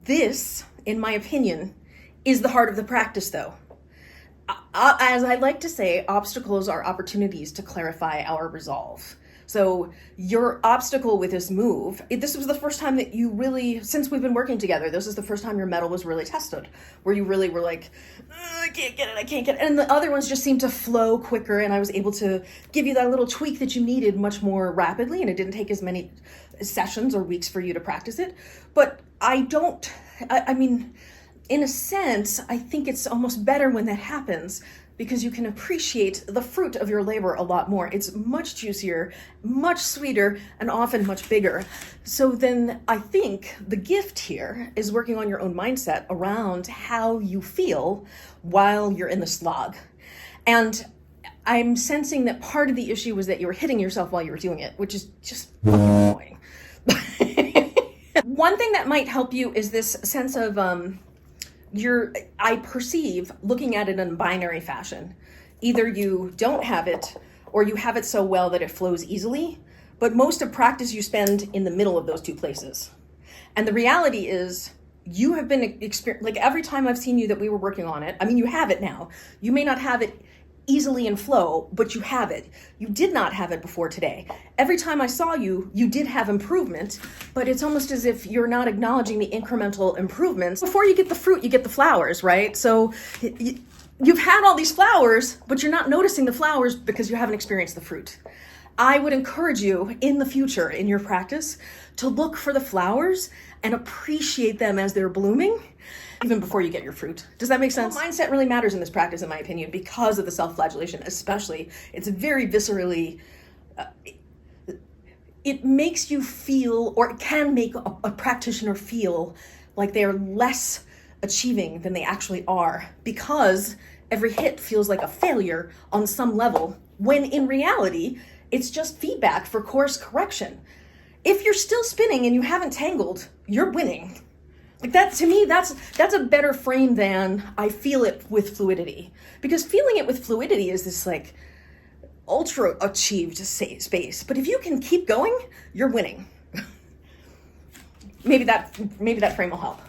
This, in my opinion, is the heart of the practice though. As I like to say, obstacles are opportunities to clarify our resolve. So your obstacle with this move, this was the first time that you really, since we've been working together, this is the first time your mettle was really tested, where you really were like, I can't get it. And the other ones just seemed to flow quicker, and I was able to give you that little tweak that you needed much more rapidly, and it didn't take as many sessions or weeks for you to practice it. But I mean, in a sense, I think it's almost better when that happens, because you can appreciate the fruit of your labor a lot more. It's much juicier, much sweeter, and often much bigger. So then I think the gift here is working on your own mindset around how you feel while you're in the slog. And I'm sensing that part of the issue was that you were hitting yourself while you were doing it, which is just fucking annoying. One thing that might help you is this sense of, I perceive looking at it in binary fashion. Either you don't have it or you have it so well that it flows easily, but most of practice you spend in the middle of those two places. And the reality is you have been like every time I've seen you that we were working on it, I mean, you have it now. You may not have it easily in flow, but you have it. You did not have it before today. Every time I saw you, you did have improvement, but it's almost as if you're not acknowledging the incremental improvements. Before you get the fruit, you get the flowers, right? So you've had all these flowers, but you're not noticing the flowers because you haven't experienced the fruit. I would encourage you in the future, in your practice, to look for the flowers and appreciate them as they're blooming, even before you get your fruit. Does that make sense? Mindset really matters in this practice, in my opinion, because of the self-flagellation, especially. It's very viscerally, it makes you feel, or it can make a practitioner feel like they are less achieving than they actually are, because every hit feels like a failure on some level, when in reality, it's just feedback for course correction. If you're still spinning and you haven't tangled, you're winning. Like that, to me, that's a better frame than I feel it with fluidity. Because feeling it with fluidity is this like ultra achieved space. But if you can keep going, you're winning. Maybe that frame will help.